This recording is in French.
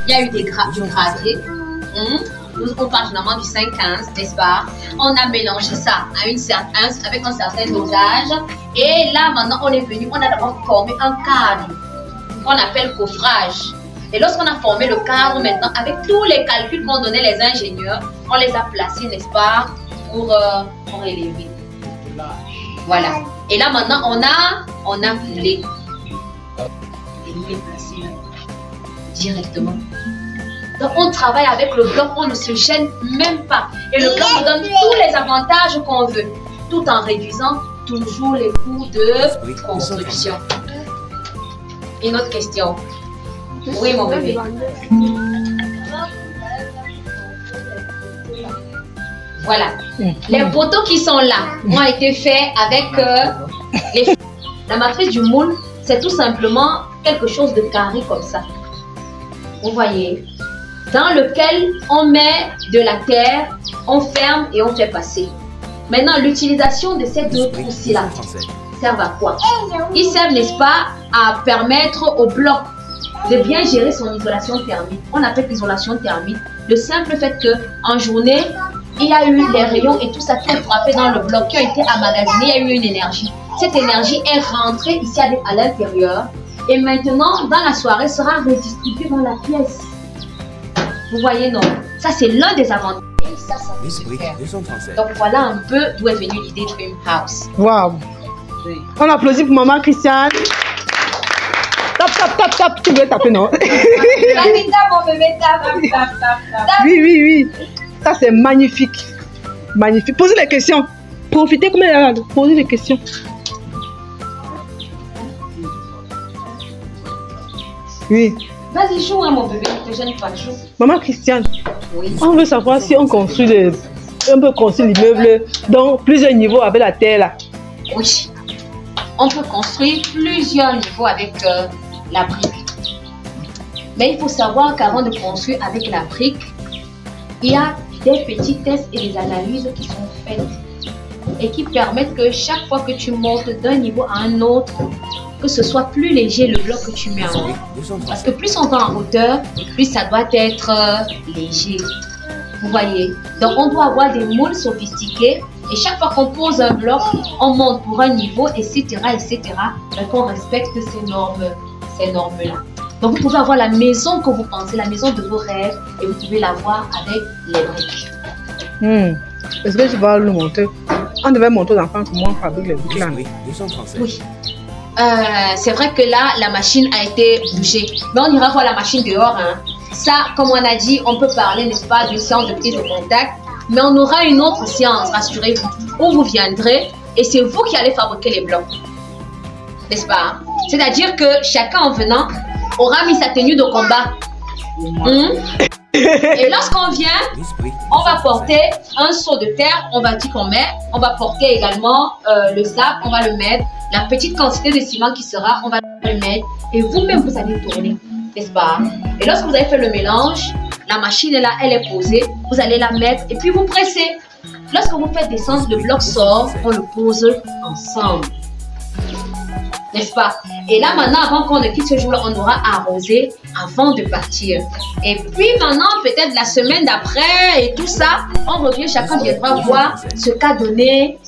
il y a eu du gravier. On parle généralement du 5-15, n'est-ce pas? On a mélangé ça avec un certain dosage. Et là, maintenant, on est venu, on a d'abord formé un cadre qu'on appelle coffrage. Et lorsqu'on a formé le cadre, maintenant, avec tous les calculs qu'ont donné les ingénieurs, on les a placés, n'est-ce pas, pour élever. Voilà. Et là, maintenant, on a coulé. Et il est placé là, directement. Donc, on travaille avec le bloc, on ne se gêne même pas. Et le bloc nous donne tous les avantages qu'on veut, tout en réduisant toujours les coûts de construction. Une autre question. Oui, mon bébé. Voilà. Les poteaux qui sont là ont été faits avec la matrice du moule. C'est tout simplement quelque chose de carré comme ça. Vous voyez, dans lequel on met de la terre, on ferme et on fait passer. Maintenant, l'utilisation de ces deux trous-là servent à quoi? Ils servent, n'est-ce pas, à permettre au bloc de bien gérer son isolation thermique. On appelle l'isolation thermique le simple fait qu'en journée, il y a eu les rayons et tout ça qui ont frappé dans le bloc, qui ont été emmagasinés, il y a eu une énergie. Cette énergie est rentrée ici à l'intérieur et maintenant, dans la soirée, sera redistribuée dans la pièce. Vous voyez, non? Ça, c'est l'un des avantages. Et ça peut se faire. Donc, voilà un peu d'où est venue l'idée Dream House. Waouh! Oui. On applaudit pour maman Christiane. Tape. Tu veux taper, non? Mon bébé, tape. Oui. Ça, c'est magnifique. Magnifique. Posez les questions. Profitez comme elle a là. Posez les questions. Oui. Vas-y, joue, hein, mon bébé. Ne te gêne pas, joue. Maman Christiane, Oui. on veut savoir si on construit on peut construire l'immeuble dans plusieurs niveaux avec la terre là. Oui. On peut construire plusieurs niveaux avec la brique. Mais il faut savoir qu'avant de construire avec la brique, il y a des petits tests et des analyses qui sont faites et qui permettent que chaque fois que tu montes d'un niveau à un autre, que ce soit plus léger le bloc que tu mets en haut. Parce que plus on va en hauteur, plus ça doit être léger. Vous voyez? Donc on doit avoir des moules sophistiqués et chaque fois qu'on pose un bloc, on monte pour un niveau, etc. Donc on respecte ces normes-là. Donc vous pouvez avoir la maison que vous pensez, la maison de vos rêves, et vous pouvez l'avoir avec les briques. Est-ce que tu vas le montrer? On devait montrer aux enfants comment on fabrique les briques là. Oui. C'est vrai que là, la machine a été bougée. Mais on ira voir la machine dehors. Hein. Ça, comme on a dit, on peut parler, n'est-ce pas, d'une séance de prise de contact. Mais on aura une autre séance, rassurez-vous, où vous viendrez et c'est vous qui allez fabriquer les blocs. N'est-ce pas? C'est-à-dire que chacun en venant aura mis sa tenue de combat. Et lorsqu'on vient, on va porter un seau de terre, on va dire qu'on met, on va porter également le sable, on va le mettre, la petite quantité de ciment qui sera, on va le mettre et vous-même vous allez tourner, n'est-ce pas? Et lorsque vous avez fait le mélange, la machine est là, elle est posée, vous allez la mettre et puis vous pressez. Lorsque vous faites descendre, le bloc sort, on le pose ensemble. N'est-ce pas? Et là maintenant, avant qu'on ne quitte ce jour-là, on aura arrosé avant de partir. Et puis maintenant, peut-être la semaine d'après et tout ça, on revient, chacun viendra voir ce qu'a donné